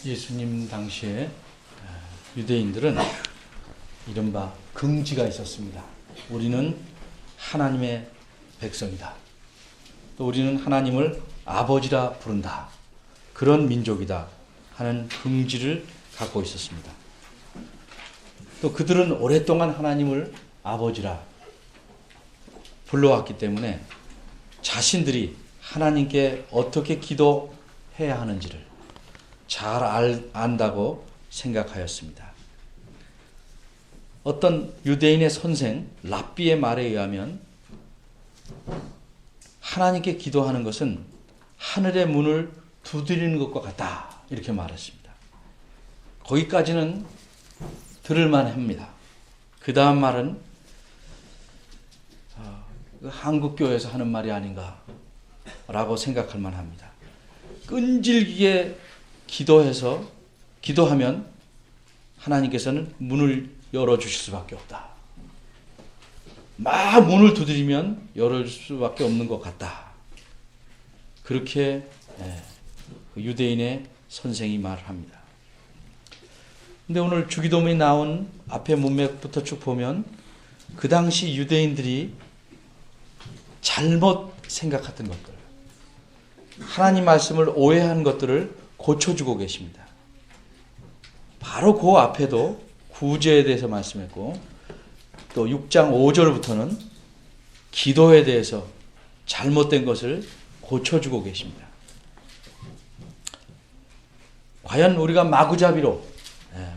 예수님 당시에 유대인들은 이른바 긍지가 있었습니다. 우리는 하나님의 백성이다. 또 우리는 하나님을 아버지라 부른다. 그런 민족이다 하는 긍지를 갖고 있었습니다. 또 그들은 오랫동안 하나님을 아버지라 불러왔기 때문에 자신들이 하나님께 어떻게 기도해야 하는지를 잘 안다고 생각하였습니다. 어떤 유대인의 선생 랍비의 말에 의하면 하나님께 기도하는 것은 하늘의 문을 두드리는 것과 같다, 이렇게 말했습니다. 거기까지는 들을만 합니다. 그 다음 말은 한국교회에서 하는 말이 아닌가 라고 생각할 만합니다. 끈질기게 기도하면 하나님께서는 문을 열어주실 수밖에 없다. 막 문을 두드리면 열어줄 수밖에 없는 것 같다. 그렇게 유대인의 선생이 말합니다. 근데 오늘 주기도문이 나온 앞에 문맥부터 쭉 보면 그 당시 유대인들이 잘못 생각했던 것들, 하나님 말씀을 오해한 것들을 고쳐주고 계십니다. 바로 그 앞에도 구제에 대해서 말씀했고, 또 6장 5절부터는 기도에 대해서 잘못된 것을 고쳐주고 계십니다. 과연 우리가 마구잡이로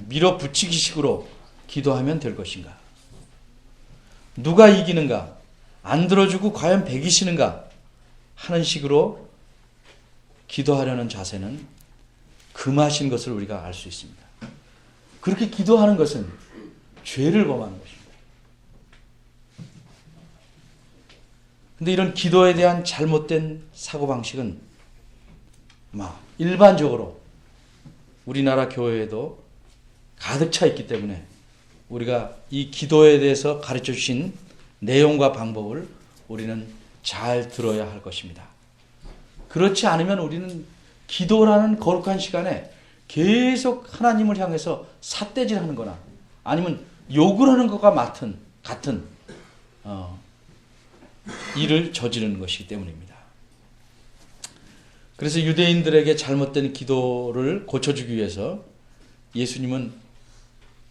밀어붙이기식으로 기도하면 될 것인가? 누가 이기는가? 안 들어주고 과연 배기시는가? 하는 식으로 기도하려는 자세는 금하신 것을 우리가 알 수 있습니다. 그렇게 기도하는 것은 죄를 범하는 것입니다. 근데 이런 기도에 대한 잘못된 사고방식은 일반적으로 우리나라 교회에도 가득 차 있기 때문에 우리가 이 기도에 대해서 가르쳐 주신 내용과 방법을 우리는 잘 들어야 할 것입니다. 그렇지 않으면 우리는 기도라는 거룩한 시간에 계속 하나님을 향해서 삿대질하는 거나 아니면 욕을 하는 것과 같은 일을 저지르는 것이기 때문입니다. 그래서 유대인들에게 잘못된 기도를 고쳐주기 위해서 예수님은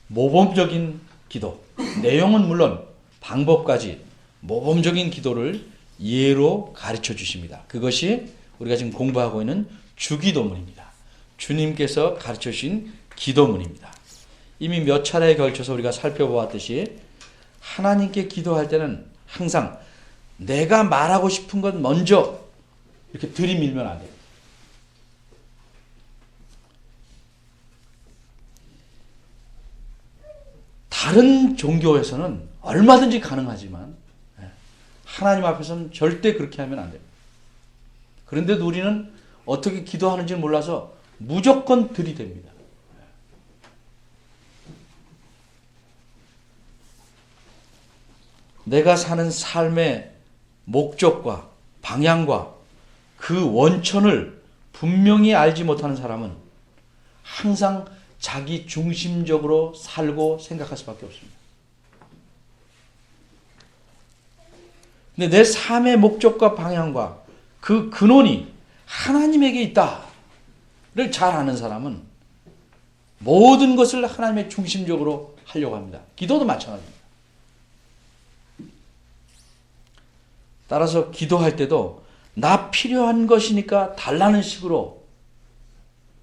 모범적인 기도, 내용은 물론 방법까지 모범적인 기도를 예로 가르쳐 주십니다. 그것이 우리가 지금 공부하고 있는 주기도문입니다. 주님께서 가르쳐 주신 기도문입니다. 이미 몇 차례에 걸쳐서 우리가 살펴보았듯이 하나님께 기도할 때는 항상 내가 말하고 싶은 것 먼저 이렇게 들이밀면 안 돼요. 다른 종교에서는 얼마든지 가능하지만 하나님 앞에서는 절대 그렇게 하면 안 돼요. 그런데도 우리는 어떻게 기도하는지를 몰라서 무조건 들이댑니다. 내가 사는 삶의 목적과 방향과 그 원천을 분명히 알지 못하는 사람은 항상 자기 중심적으로 살고 생각할 수밖에 없습니다. 근데 내 삶의 목적과 방향과 그 근원이 하나님에게 있다를 잘 아는 사람은 모든 것을 하나님의 중심적으로 하려고 합니다. 기도도 마찬가지입니다. 따라서 기도할 때도 나 필요한 것이니까 달라는 식으로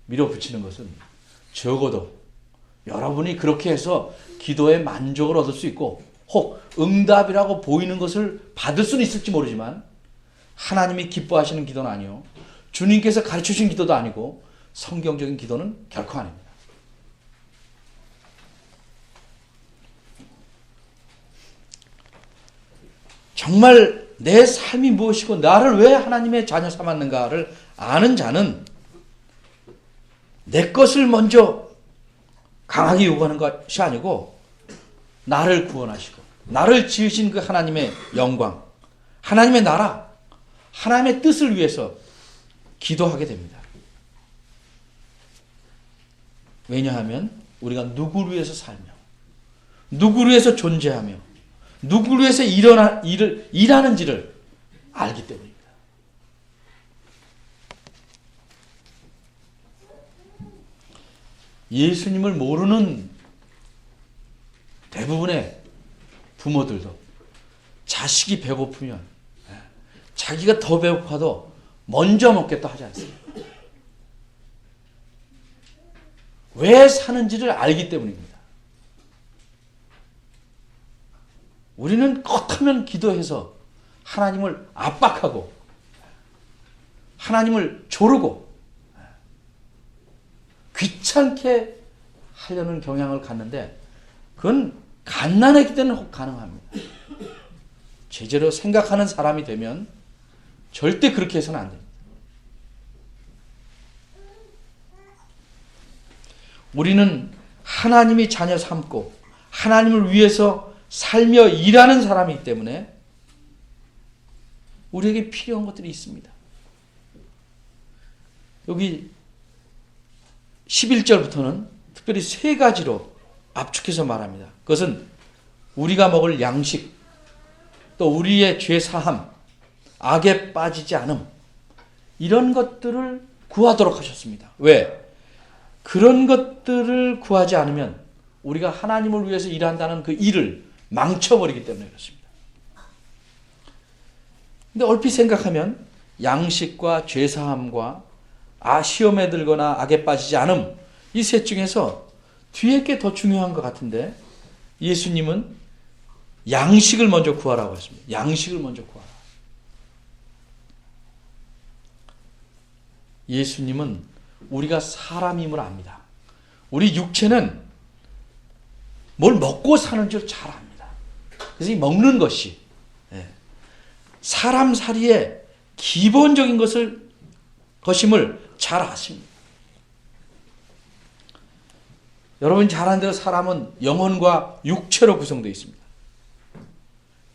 밀어붙이는 것은 적어도 여러분이 그렇게 해서 기도에 만족을 얻을 수 있고 혹 응답이라고 보이는 것을 받을 수는 있을지 모르지만 하나님이 기뻐하시는 기도는 아니요, 주님께서 가르쳐 주신 기도도 아니고 성경적인 기도는 결코 아닙니다. 정말 내 삶이 무엇이고 나를 왜 하나님의 자녀 삼았는가를 아는 자는 내 것을 먼저 강하게 요구하는 것이 아니고 나를 구원하시고 나를 지으신 그 하나님의 영광, 하나님의 나라, 하나님의 뜻을 위해서 기도하게 됩니다. 왜냐하면 우리가 누구를 위해서 살며 누구를 위해서 존재하며 누구를 위해서 일하는지를 알기 때문입니다. 예수님을 모르는 대부분의 부모들도 자식이 배고프면 자기가 더 배고파도 먼저 먹겠다 하지 않습니다. 왜 사는지를 알기 때문입니다. 우리는 컷하면 기도해서 하나님을 압박하고 하나님을 조르고 귀찮게 하려는 경향을 갖는데 그건 갓난아기 때는 가능합니다. 제대로 생각하는 사람이 되면 절대 그렇게 해서는 안 됩니다. 우리는 하나님이 자녀 삼고 하나님을 위해서 살며 일하는 사람이기 때문에 우리에게 필요한 것들이 있습니다. 여기 11절부터는 특별히 세 가지로 압축해서 말합니다. 그것은 우리가 먹을 양식, 또 우리의 죄 사함, 악에 빠지지 않음, 이런 것들을 구하도록 하셨습니다. 왜? 그런 것들을 구하지 않으면 우리가 하나님을 위해서 일한다는 그 일을 망쳐버리기 때문에 그렇습니다. 근데 얼핏 생각하면 양식과 죄사함과 시험에 들거나 악에 빠지지 않음, 이 셋 중에서 뒤에 게 더 중요한 것 같은데 예수님은 양식을 먼저 구하라고 했습니다. 양식을 먼저 구하라. 예수님은 우리가 사람임을 압니다. 우리 육체는 뭘 먹고 사는 줄 잘 압니다. 그래서 이 먹는 것이 사람 살이의 기본적인 것임을 잘 아십니다. 여러분 잘 아는 대로 사람은 영혼과 육체로 구성되어 있습니다.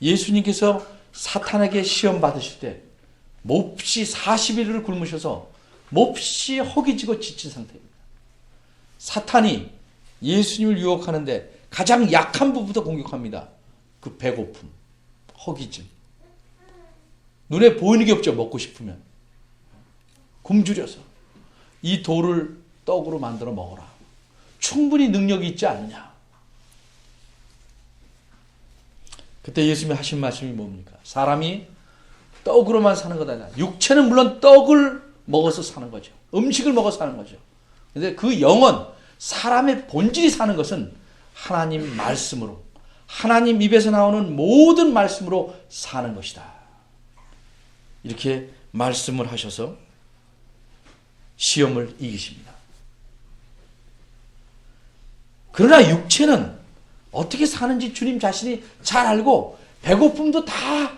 예수님께서 사탄에게 시험 받으실 때 몹시 40일을 굶으셔서 몹시 허기지고 지친 상태입니다. 사탄이 예수님을 유혹하는데 가장 약한 부분부터 공격합니다. 그 배고픔, 허기짐. 눈에 보이는 게 없죠. 먹고 싶으면. 굶주려서 이 돌을 떡으로 만들어 먹어라. 충분히 능력이 있지 않느냐. 그때 예수님이 하신 말씀이 뭡니까? 사람이 떡으로만 사는 것 아니라 육체는 물론 떡을 먹어서 사는 거죠. 음식을 먹어서 사는 거죠. 그런데 그 영혼, 사람의 본질이 사는 것은 하나님 말씀으로, 하나님 입에서 나오는 모든 말씀으로 사는 것이다. 이렇게 말씀을 하셔서 시험을 이기십니다. 그러나 육체는 어떻게 사는지 주님 자신이 잘 알고 배고픔도 다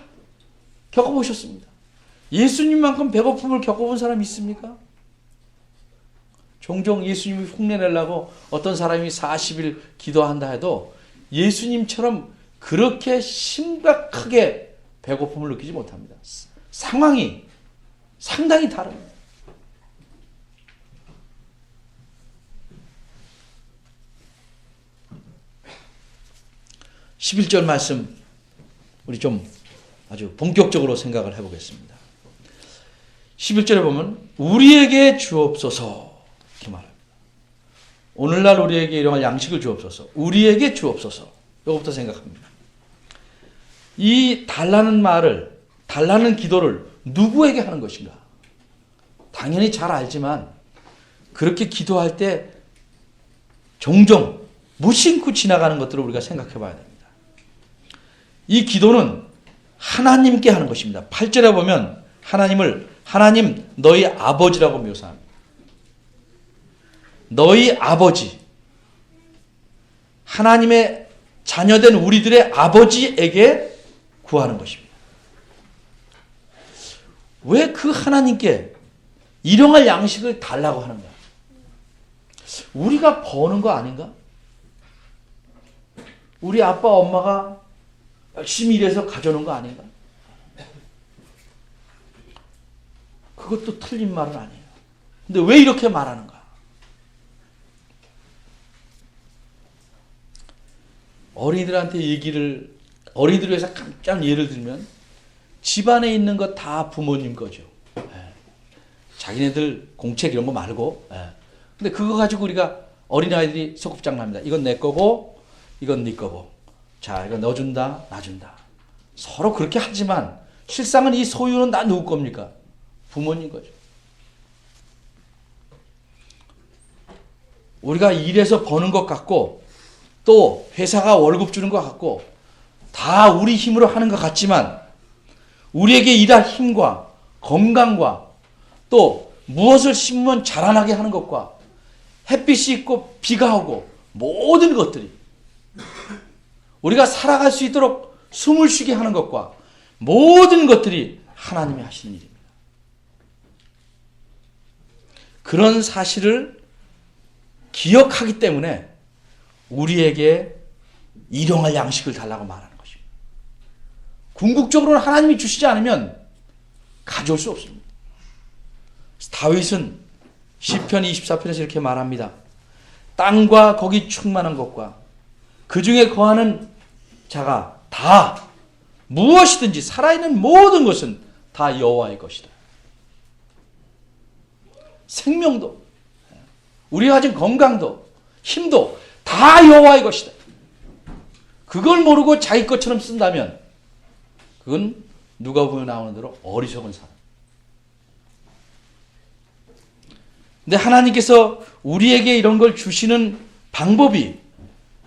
겪어보셨습니다. 예수님만큼 배고픔을 겪어본 사람이 있습니까? 종종 예수님이 흉내내려고 어떤 사람이 40일 기도한다 해도 예수님처럼 그렇게 심각하게 배고픔을 느끼지 못합니다. 상황이 상당히 다릅니다. (11절) 말씀 우리 좀 아주 본격적으로 생각을 해보겠습니다. 11절에 보면 우리에게 주옵소서 이렇게 말합니다. 오늘날 우리에게 일용할 양식을 주옵소서. 우리에게 주옵소서. 이거부터 생각합니다. 이 달라는 말을, 달라는 기도를 누구에게 하는 것인가? 당연히 잘 알지만 그렇게 기도할 때 종종 무심코 지나가는 것들을 우리가 생각해 봐야 됩니다. 이 기도는 하나님께 하는 것입니다. 8절에 보면 하나님 너희 아버지라고 묘사합니다. 너희 아버지, 하나님의 자녀된 우리들의 아버지에게 구하는 것입니다. 왜 그 하나님께 일용할 양식을 달라고 하는가? 우리가 버는 거 아닌가? 우리 아빠 엄마가 열심히 일해서 가져오는 거 아닌가? 그것도 틀린 말은 아니에요. 근데 왜 이렇게 말하는가? 어린이들한테 어린이들 위해서 깜짝 예를 들면 집안에 있는 거 다 부모님 거죠. 자기네들 공책 이런 거 말고. 근데 그거 가지고 우리가 어린아이들이 소꿉장난합니다. 이건 내 거고 이건 네 거고. 자, 이거 너 준다 나 준다. 서로 그렇게 하지만 실상은 이 소유는 다 누구 겁니까? 부모님 거죠. 우리가 일해서 버는 것 같고 또 회사가 월급 주는 것 같고 다 우리 힘으로 하는 것 같지만 우리에게 일할 힘과 건강과 또 무엇을 심으면 자라나게 하는 것과 햇빛이 있고 비가 오고 모든 것들이 우리가 살아갈 수 있도록 숨을 쉬게 하는 것과 모든 것들이 하나님이 하시는 일입니다. 그런 사실을 기억하기 때문에 우리에게 일용할 양식을 달라고 말하는 것입니다. 궁극적으로는 하나님이 주시지 않으면 가져올 수 없습니다. 다윗은 시편 24편에서 이렇게 말합니다. 땅과 거기 충만한 것과 그 중에 거하는 자가 다 무엇이든지 살아있는 모든 것은 다 여호와의 것이다. 생명도 우리가 가진 건강도 힘도 다 여호와의 것이다. 그걸 모르고 자기 것처럼 쓴다면 그건 누가복음에 나오는 대로 어리석은 사람. 근데 하나님께서 우리에게 이런 걸 주시는 방법이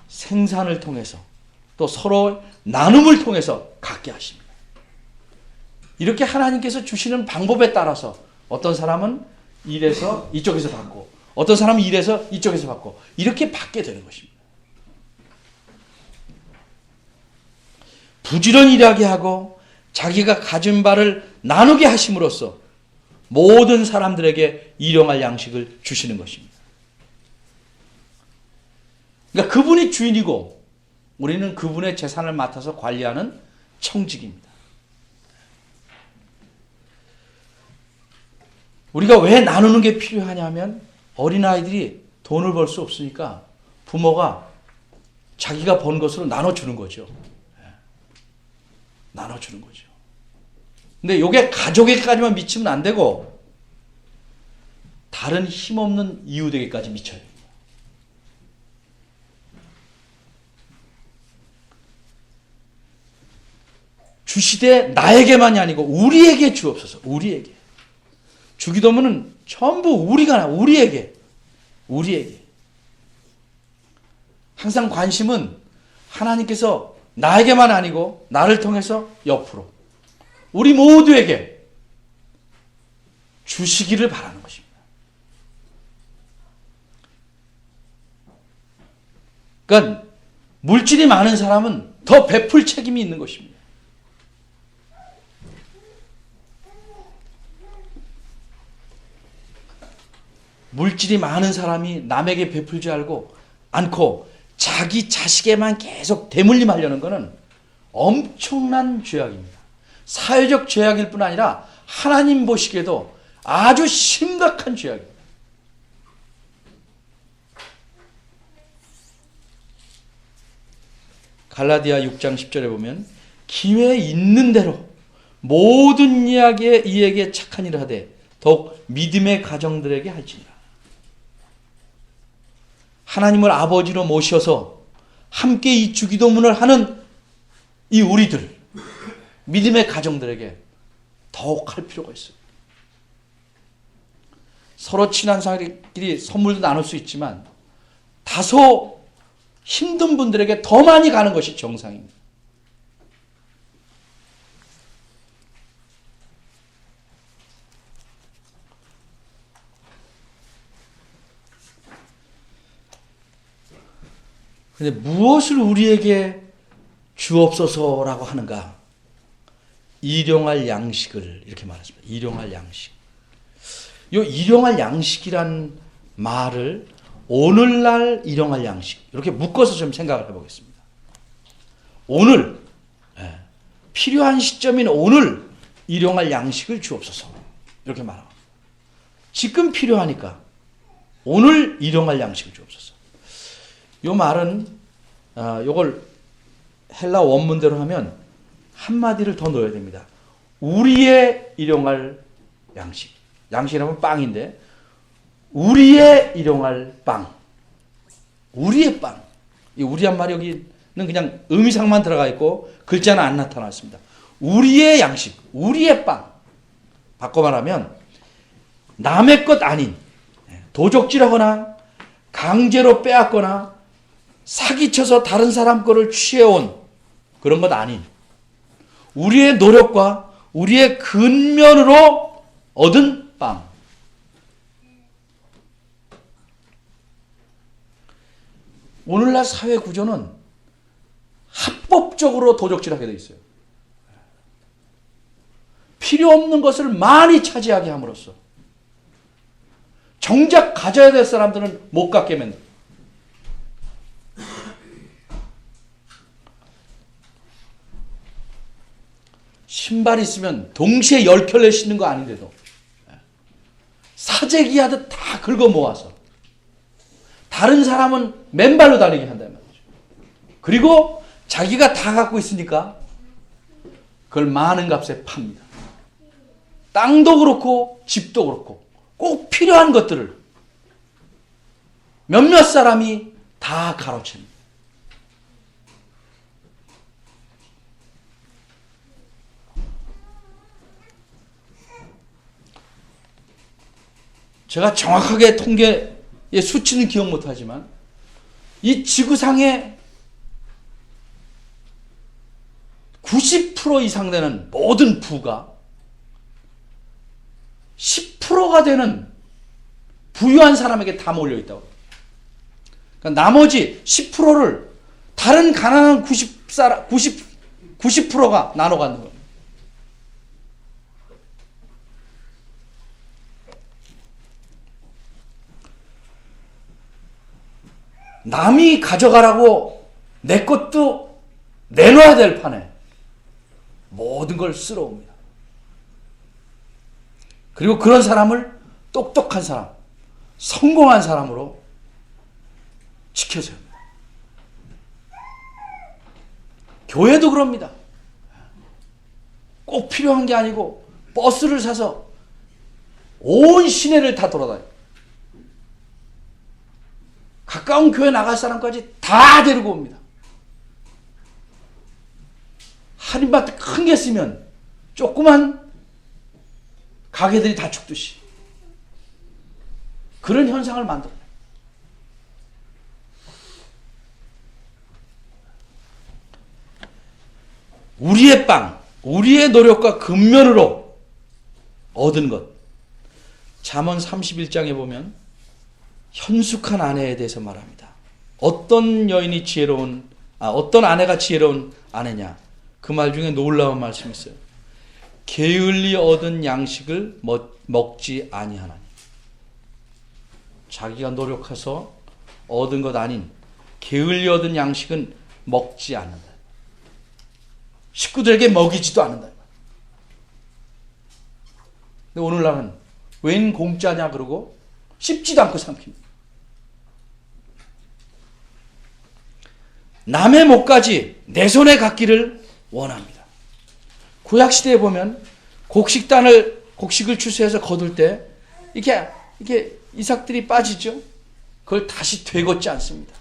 생산을 통해서 또 서로 나눔을 통해서 갖게 하십니다. 이렇게 하나님께서 주시는 방법에 따라서 어떤 사람은 일해서 이쪽에서 받고 어떤 사람은 일해서 이쪽에서 받고 이렇게 받게 되는 것입니다. 부지런히 일하게 하고 자기가 가진 바를 나누게 하심으로써 모든 사람들에게 일용할 양식을 주시는 것입니다. 그러니까 그분이 주인이고 우리는 그분의 재산을 맡아서 관리하는 청직입니다. 우리가 왜 나누는 게 필요하냐면 어린아이들이 돈을 벌 수 없으니까 부모가 자기가 번 것으로 나눠주는 거죠. 나눠주는 거죠. 근데 이게 가족에게까지만 미치면 안 되고 다른 힘없는 이웃에게까지 미쳐야 됩니다. 주시되 나에게만이 아니고 우리에게 주옵소서. 우리에게. 주기도문은 전부 우리에게. 항상 관심은 하나님께서 나에게만 아니고 나를 통해서 옆으로 우리 모두에게 주시기를 바라는 것입니다. 그러니까 물질이 많은 사람은 더 베풀 책임이 있는 것입니다. 물질이 많은 사람이 남에게 베풀지 않고 자기 자식에만 계속 대물림하려는 것은 엄청난 죄악입니다. 사회적 죄악일 뿐 아니라 하나님 보시기에도 아주 심각한 죄악입니다. 갈라디아 6장 10절에 보면 기회 있는 대로 모든 이에게 착한 일을 하되 더욱 믿음의 가정들에게 할지니라. 하나님을 아버지로 모셔서 함께 이 주기도문을 하는 이 우리들 믿음의 가정들에게 더욱 할 필요가 있어요. 서로 친한 사람끼리 선물도 나눌 수 있지만 다소 힘든 분들에게 더 많이 가는 것이 정상입니다. 그런데 무엇을 우리에게 주옵소서라고 하는가? 일용할 양식을 이렇게 말했습니다. 일용할 양식. 이 일용할 양식이란 말을 오늘날 일용할 양식 이렇게 묶어서 좀 생각을 해보겠습니다. 오늘 필요한 시점인 오늘 일용할 양식을 주옵소서 이렇게 말합니다. 지금 필요하니까 오늘 일용할 양식을 주옵소서. 이 말은 이걸 헬라 원문대로 하면 한마디를 더 넣어야 됩니다. 우리의 일용할 양식. 양식이라면 빵인데 우리의 일용할 빵. 우리의 빵. 이 우리한 말이 여기는 그냥 의미상만 들어가 있고 글자는 안 나타났습니다. 우리의 양식, 우리의 빵. 바꿔 말하면 남의 것 아닌 도적질하거나 강제로 빼앗거나 사기쳐서 다른 사람 거를 취해온 그런 것 아닌 우리의 노력과 우리의 근면으로 얻은 빵. 오늘날 사회 구조는 합법적으로 도적질하게 돼 있어요. 필요 없는 것을 많이 차지하게 함으로써 정작 가져야 될 사람들은 못 갖게 만든다. 신발 있으면 동시에 10켤레 신는 거 아닌데도 사재기 하듯 다 긁어 모아서 다른 사람은 맨발로 다니게 한단 말이죠. 그리고 자기가 다 갖고 있으니까 그걸 많은 값에 팝니다. 땅도 그렇고 집도 그렇고 꼭 필요한 것들을 몇몇 사람이 다 가로챕니다. 제가 정확하게 통계의 수치는 기억 못하지만 이 지구상의 90% 이상 되는 모든 부가 10%가 되는 부유한 사람에게 다 몰려 있다고. 그러니까 나머지 10%를 다른 가난한 90%가 나눠 갖는 거예요. 남이 가져가라고 내 것도 내놔야 될 판에 모든 걸 쓸어옵니다. 그리고 그런 사람을 똑똑한 사람, 성공한 사람으로 지켜세웁니다. 교회도 그럽니다. 꼭 필요한 게 아니고 버스를 사서 온 시내를 다 돌아다녀요. 가까운 교회 나갈 사람까지 다 데리고 옵니다. 할인마트 큰 게 쓰면 조그만 가게들이 다 죽듯이 그런 현상을 만들어요. 우리의 빵, 우리의 노력과 근면으로 얻은 것. 잠언 31장에 보면 현숙한 아내에 대해서 말합니다. 어떤 아내가 지혜로운 아내냐. 그 말 중에 놀라운 말씀이 있어요. 게을리 얻은 양식을 먹지 아니하나니. 자기가 노력해서 얻은 것 아닌 게을리 얻은 양식은 먹지 않는다. 식구들에게 먹이지도 않는다. 근데 오늘날은 웬 공짜냐 그러고 씹지도 않고 삼킵니다. 남의 목까지 내 손에 갖기를 원합니다. 구약시대에 보면 곡식을 추수해서 거둘 때 이렇게 이삭들이 빠지죠. 그걸 다시 되걷지 않습니다.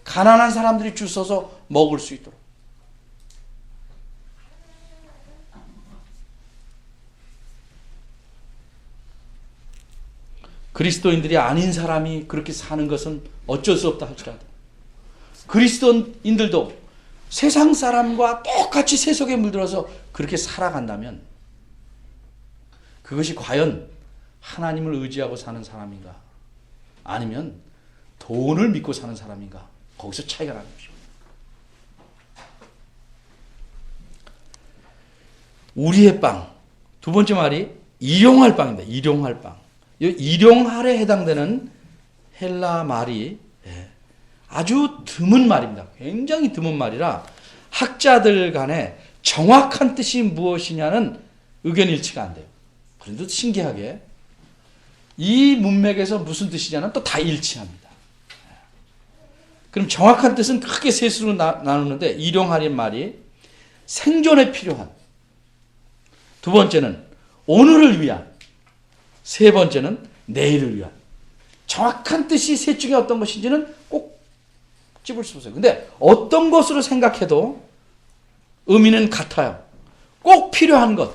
가난한 사람들이 주워서 먹을 수 있도록. 그리스도인들이 아닌 사람이 그렇게 사는 것은 어쩔 수 없다 할지라도 그리스도인들도 세상 사람과 똑같이 세속에 물들어서 그렇게 살아간다면 그것이 과연 하나님을 의지하고 사는 사람인가 아니면 돈을 믿고 사는 사람인가 거기서 차이가 나는 것입니다. 우리의 빵. 두 번째 말이 일용할 빵입니다. 일용할 빵. 일용할에 해당되는 헬라 말이 아주 드문 말입니다. 굉장히 드문 말이라 학자들 간에 정확한 뜻이 무엇이냐는 의견 일치가 안 돼요. 그런데도 신기하게 이 문맥에서 무슨 뜻이냐는 또 다 일치합니다. 그럼 정확한 뜻은 크게 셋으로 나누는데 일용하는 말이 생존에 필요한, 두 번째는 오늘을 위한, 세 번째는 내일을 위한. 정확한 뜻이 셋 중에 어떤 것인지는 꼭 찝을 수 없어요. 근데 어떤 것으로 생각해도 의미는 같아요. 꼭 필요한 것.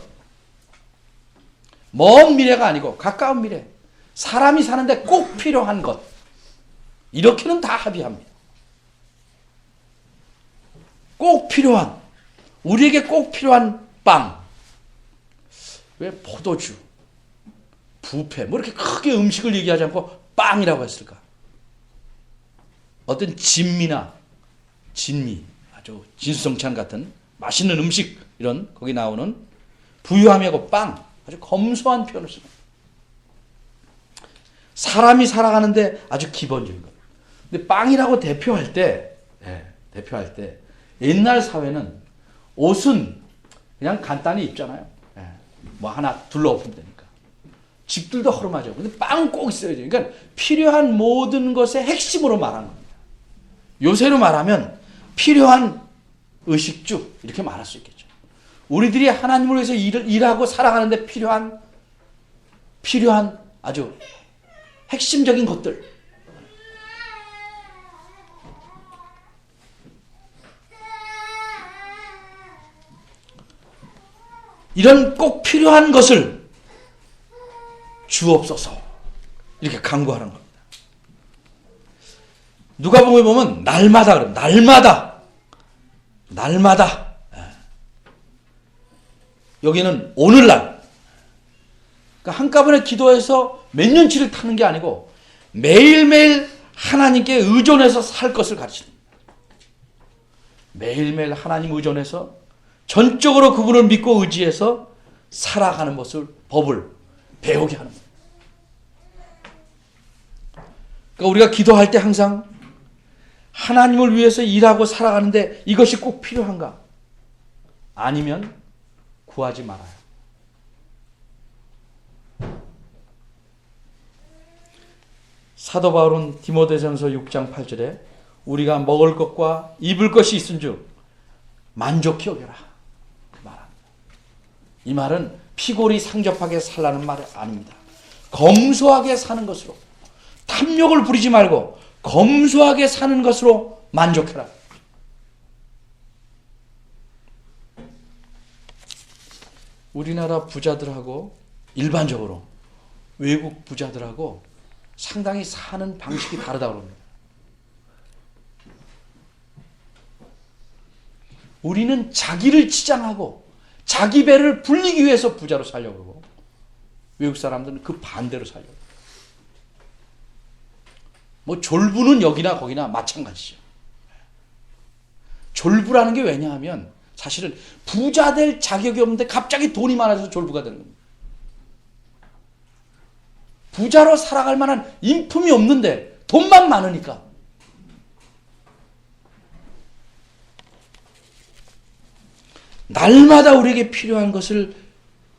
먼 미래가 아니고 가까운 미래. 사람이 사는데 꼭 필요한 것. 이렇게는 다 합의합니다. 꼭 필요한, 우리에게 꼭 필요한 빵. 왜 포도주, 부패, 뭐 이렇게 크게 음식을 얘기하지 않고 빵이라고 했을까? 어떤 진미나 진미, 아주 진수성찬 같은 맛있는 음식, 이런 거기 나오는 부유함하고 빵, 아주 검소한 표현을 쓰고, 사람이 살아가는데 아주 기본적인 것. 근데 빵이라고 대표할 때 옛날 사회는 옷은 그냥 간단히 입잖아요. 뭐 하나 둘러엎으면 되니까. 집들도 허름하죠. 근데 빵은 꼭 있어야 돼요. 그러니까 필요한 모든 것의 핵심으로 말하는 겁니다. 요새로 말하면 필요한 의식주, 이렇게 말할 수 있겠죠. 우리들이 하나님을 위해서 일하고 살아가는데 필요한 아주 핵심적인 것들. 이런 꼭 필요한 것을 주옵소서, 이렇게 간구하는 겁니다. 누가복음에 보면 날마다 그래요. 날마다. 여기는 오늘날. 그러니까 한꺼번에 기도해서 몇 년치를 타는 게 아니고 매일매일 하나님께 의존해서 살 것을 가르치는 겁니다. 매일매일 하나님 의존해서 전적으로 그분을 믿고 의지해서 살아가는 법을 배우게 하는 거예요. 그러니까 우리가 기도할 때 항상 하나님을 위해서 일하고 살아가는데 이것이 꼭 필요한가? 아니면 구하지 말아요. 사도 바울은 디모데전서 6장 8절에 우리가 먹을 것과 입을 것이 있은즉 만족히 여겨라, 말합니다. 이 말은 피골이 상접하게 살라는 말이 아닙니다. 검소하게 사는 것으로, 탐욕을 부리지 말고 검소하게 사는 것으로 만족해라. 우리나라 부자들하고 일반적으로 외국 부자들하고 상당히 사는 방식이 다르다고 합니다. 우리는 자기를 치장하고 자기 배를 불리기 위해서 부자로 살려고 그러고, 외국 사람들은 그 반대로 살려고 그래요. 뭐 졸부는 여기나 거기나 마찬가지죠. 졸부라는 게 왜냐하면 사실은 부자 될 자격이 없는데 갑자기 돈이 많아서 졸부가 되는 겁니다. 부자로 살아갈 만한 인품이 없는데 돈만 많으니까. 날마다 우리에게 필요한 것을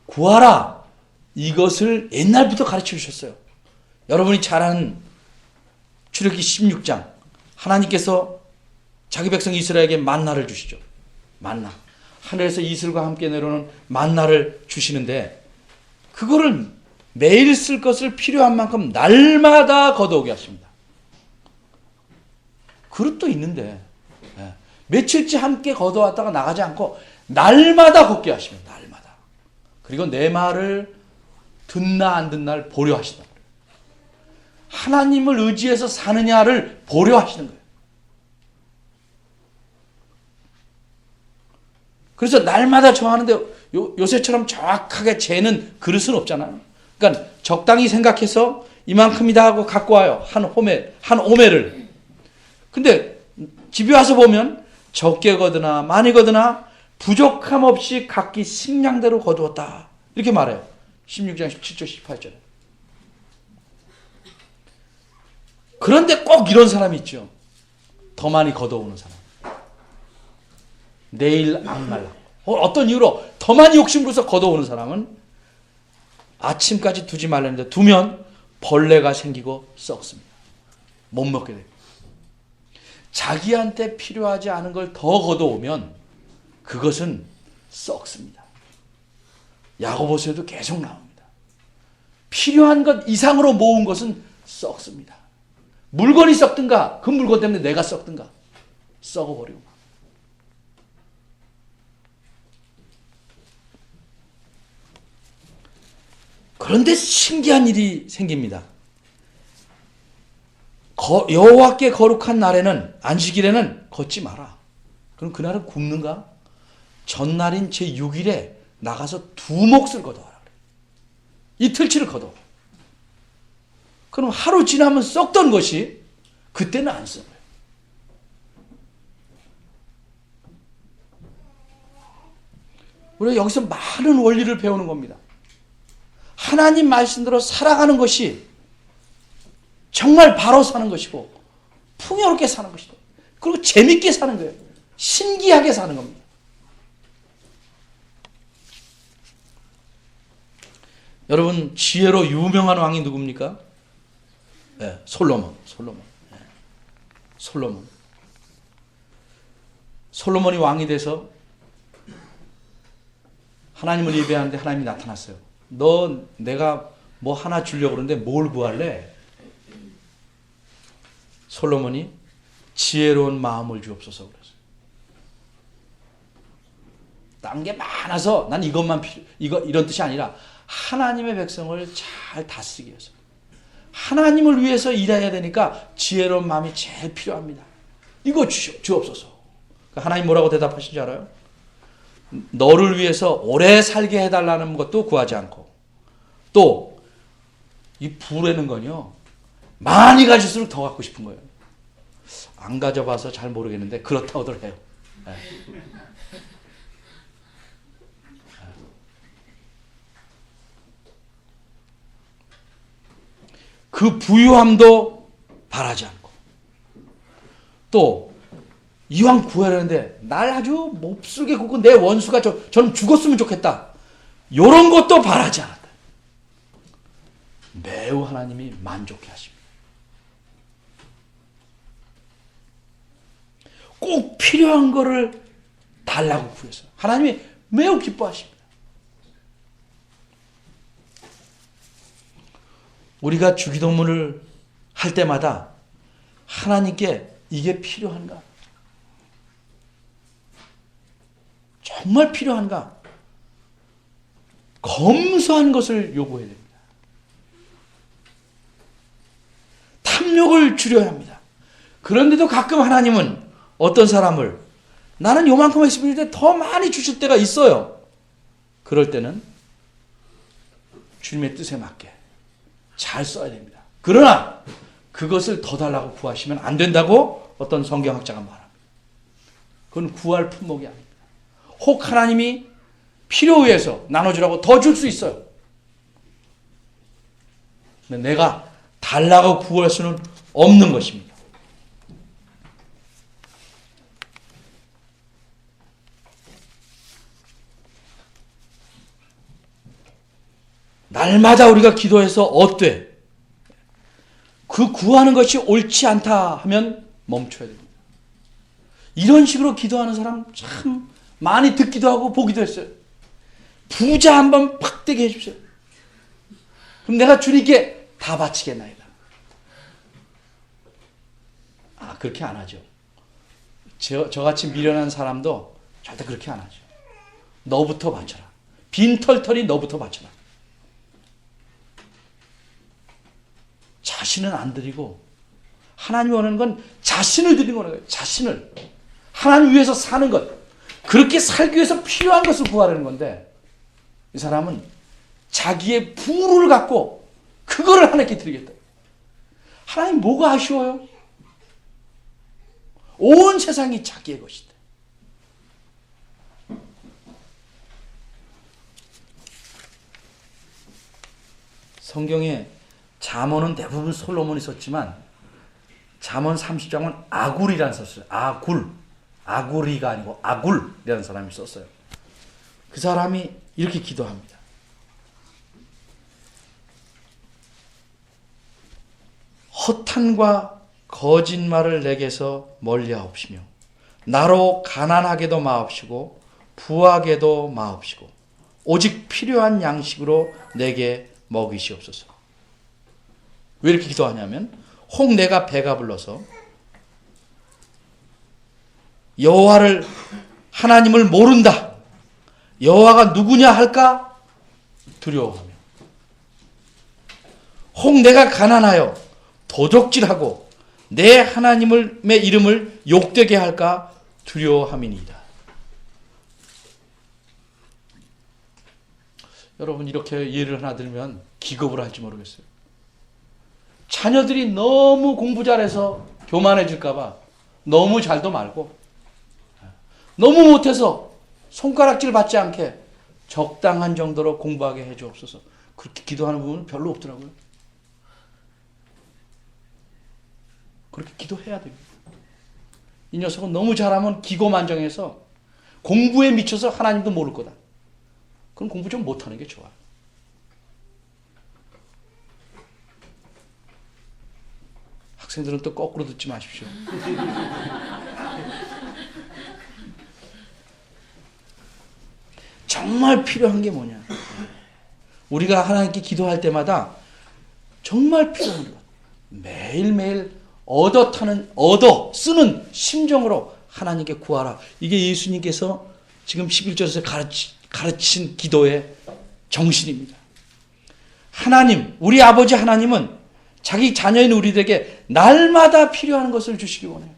구하라. 이것을 옛날부터 가르쳐 주셨어요. 여러분이 잘 아는 출애굽기 16장, 하나님께서 자기 백성 이스라엘에게 만나를 주시죠. 만나. 하늘에서 이슬과 함께 내려오는 만나를 주시는데 그거를 매일 쓸 것을 필요한 만큼 날마다 걷어오게 하십니다. 그릇도 있는데 며칠째 함께 걷어왔다가 나가지 않고 날마다 걷게 하십니다. 날마다. 그리고 내 말을 듣나 안 듣나를 보려 하신다. 하나님을 의지해서 사느냐를 보려 하시는 거예요. 그래서 날마다 정하는데 요새처럼 정확하게 재는 그릇은 없잖아요. 그러니까 적당히 생각해서 이만큼이다 하고 갖고 와요. 한 오매를. 근데 집에 와서 보면 적게 거드나 많이 거드나 부족함 없이 각기 식량대로 거두었다. 이렇게 말해요. 16장 17절 18절에. 그런데 꼭 이런 사람이 있죠. 더 많이 걷어오는 사람. 내일 안 말라. 어떤 이유로 더 많이 욕심부려서 걷어오는 사람은 아침까지 두지 말라는데 두면 벌레가 생기고 썩습니다. 못 먹게 돼요. 자기한테 필요하지 않은 걸 더 걷어오면 그것은 썩습니다. 야고보서에도 계속 나옵니다. 필요한 것 이상으로 모은 것은 썩습니다. 물건이 썩든가 그 물건 때문에 내가 썩든가 썩어버리고. 그런데 신기한 일이 생깁니다. 여호와께 거룩한 날에는, 안식일에는 걷지 마라. 그럼 그날은 굶는가? 전날인 제6일에 나가서 2몫을 거둬라. 이틀치를 거둬. 그럼 하루 지나면 썩던 것이 그때는 안 썩어요. 우리가 여기서 많은 원리를 배우는 겁니다. 하나님 말씀대로 살아가는 것이 정말 바로 사는 것이고 풍요롭게 사는 것이고 그리고 재밌게 사는 거예요. 신기하게 사는 겁니다. 여러분, 지혜로 유명한 왕이 누굽니까? 네, 솔로몬. 네, 솔로몬이 왕이 돼서 하나님을 예배하는데 하나님이 나타났어요. 너 내가 뭐 하나 주려고 그러는데 뭘 구할래? 솔로몬이 지혜로운 마음을 주옵소서 그랬어요. 딴 게 많아서 난 이것만 이런 뜻이 아니라 하나님의 백성을 잘 다스리기 위해서, 하나님을 위해서 일해야 되니까 지혜로운 마음이 제일 필요합니다. 이거 주옵소서. 하나님 뭐라고 대답하신 줄 알아요? 너를 위해서 오래 살게 해달라는 것도 구하지 않고, 또 이 부르는 건요 많이 가질수록 더 갖고 싶은 거예요. 안 가져봐서 잘 모르겠는데 그렇다고들 해요. 네. 그 부유함도 바라지 않고, 또 이왕 구하려는데 날 아주 몹쓸게 굽고 내 원수가 저는 죽었으면 좋겠다, 이런 것도 바라지 않았다. 매우 하나님이 만족해 하십니다. 꼭 필요한 거를 달라고 구해서 하나님이 매우 기뻐하십니다. 우리가 주기도문을 할 때마다 하나님께 이게 필요한가? 정말 필요한가? 검소한 것을 요구해야 됩니다. 탐욕을 줄여야 합니다. 그런데도 가끔 하나님은 어떤 사람을 나는 요만큼 했을 때 더 많이 주실 때가 있어요. 그럴 때는 주님의 뜻에 맞게 잘 써야 됩니다. 그러나 그것을 더 달라고 구하시면 안 된다고 어떤 성경학자가 말합니다. 그건 구할 품목이 아닙니다. 혹 하나님이 필요에 의해서 나눠주라고 더 줄 수 있어요. 근데 내가 달라고 구할 수는 없는 것입니다. 날마다 우리가 기도해서 어때? 그 구하는 것이 옳지 않다 하면 멈춰야 됩니다. 이런 식으로 기도하는 사람 참 많이 듣기도 하고 보기도 했어요. 부자 한번 팍 되게 해주세요. 그럼 내가 주님께 다 바치겠나이다. 그렇게 안 하죠. 저같이 미련한 사람도 절대 그렇게 안 하죠. 너부터 바쳐라. 빈털털이 너부터 바쳐라. 자신은 안 드리고 하나님이 원하는 건 자신을 드리는 거예요. 자신을. 하나님 위해서 사는 것. 그렇게 살기 위해서 필요한 것을 구하려는 건데, 이 사람은 자기의 부를 갖고 그거를 하나님께 드리겠다. 하나님 뭐가 아쉬워요? 온 세상이 자기의 것이다. 성경에 잠언은 대부분 솔로몬이 썼지만 잠언 30장은 아굴이라는 썼어요. 아굴이가 아니고 아굴이라는 사람이 썼어요. 그 사람이 이렇게 기도합니다. 허탄과 거짓말을 내게서 멀리하옵시며 나로 가난하게도 마옵시고 부하게도 마옵시고 오직 필요한 양식으로 내게 먹이시옵소서. 왜 이렇게 기도하냐면 혹 내가 배가 불러서 여호와를 하나님을 모른다. 여호와가 누구냐 할까 두려워하며 혹 내가 가난하여 도적질하고 내 하나님의 이름을 욕되게 할까 두려워함이니이다. 여러분 이렇게 예를 하나 들면 기겁을 할지 모르겠어요. 자녀들이 너무 공부 잘해서 교만해질까 봐 너무 잘도 말고 너무 못해서 손가락질 받지 않게 적당한 정도로 공부하게 해 주옵소서. 그렇게 기도하는 부분은 별로 없더라고요. 그렇게 기도해야 됩니다. 이 녀석은 너무 잘하면 기고만장해서 공부에 미쳐서 하나님도 모를 거다. 그럼 공부 좀 못하는 게 좋아. 학생들은 또 거꾸로 듣지 마십시오. 정말 필요한 게 뭐냐? 우리가 하나님께 기도할 때마다 정말 필요한 것. 매일매일 얻어 쓰는 심정으로 하나님께 구하라. 이게 예수님께서 지금 11절에서 가르친 기도의 정신입니다. 하나님, 우리 아버지 하나님은 자기 자녀인 우리들에게 날마다 필요한 것을 주시기 원해요.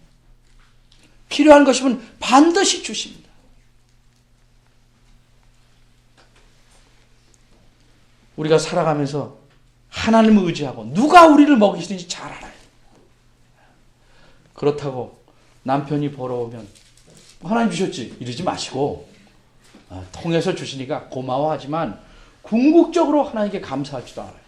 필요한 것이면 반드시 주십니다. 우리가 살아가면서 하나님을 의지하고 누가 우리를 먹이시는지 잘 알아요. 그렇다고 남편이 벌어오면 하나님 주셨지 이러지 마시고 통해서 주시니까 고마워하지만 궁극적으로 하나님께 감사할 줄 알아야죠.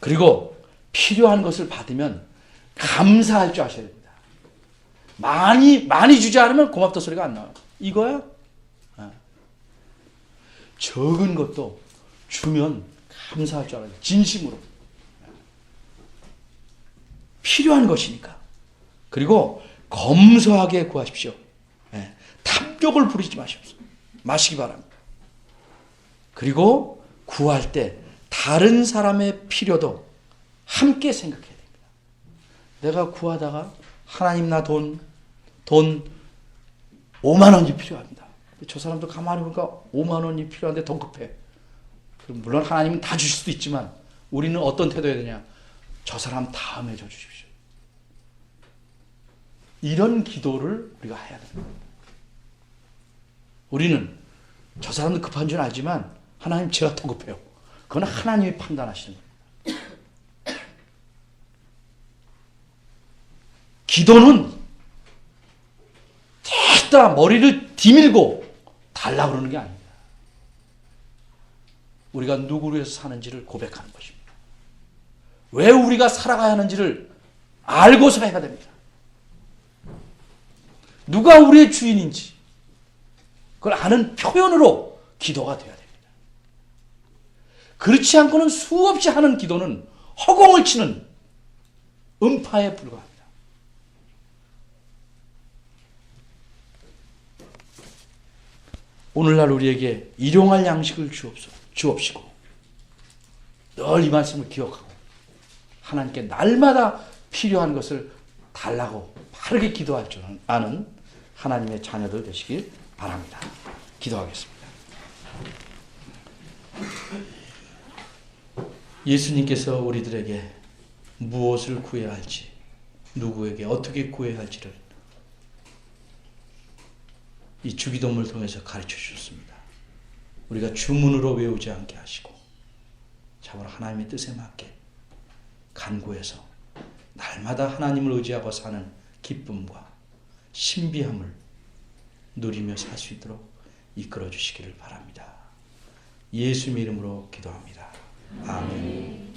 그리고 필요한 것을 받으면 감사할 줄 아셔야 됩니다. 많이 주지 않으면 고맙다 소리가 안 나와요. 이거야? 적은 것도 주면 감사할 줄 알아요. 진심으로. 필요한 것이니까. 그리고 검소하게 구하십시오. 탐욕을 부리지 마시기 바랍니다. 그리고 구할 때 다른 사람의 필요도 함께 생각해야 됩니다. 내가 구하다가 하나님 나 돈 5만 원이 필요합니다. 저 사람도 가만히 보니까 5만 원이 필요한데 더 급해. 그럼 물론 하나님은 다 주실 수도 있지만 우리는 어떤 태도여야 되냐? 저 사람 다음에 줘 주십시오. 이런 기도를 우리가 해야 됩니다. 우리는 저 사람도 급한 줄 알지만 하나님 제가 더 급해요. 그건 하나님이 판단하시는 겁니다. 기도는 됐다 머리를 디밀고 달라고 그러는 게 아닙니다. 우리가 누구를 위해서 사는지를 고백하는 것입니다. 왜 우리가 살아가야 하는지를 알고서 해야 됩니다. 누가 우리의 주인인지 그걸 아는 표현으로 기도가 되어야 됩니다. 그렇지 않고는 수없이 하는 기도는 허공을 치는 음파에 불과합니다. 오늘날 우리에게 일용할 양식을 주옵시고 늘 이 말씀을 기억하고 하나님께 날마다 필요한 것을 달라고 바르게 기도할 줄 아는 하나님의 자녀들 되시길 바랍니다. 기도하겠습니다. 예수님께서 우리들에게 무엇을 구해야 할지, 누구에게 어떻게 구해야 할지를 이 주기도문을 통해서 가르쳐 주셨습니다. 우리가 주문으로 외우지 않게 하시고 참으로 하나님의 뜻에 맞게 간구해서 날마다 하나님을 의지하고 사는 기쁨과 신비함을 누리며 살 수 있도록 이끌어 주시기를 바랍니다. 예수님의 이름으로 기도합니다. 아멘.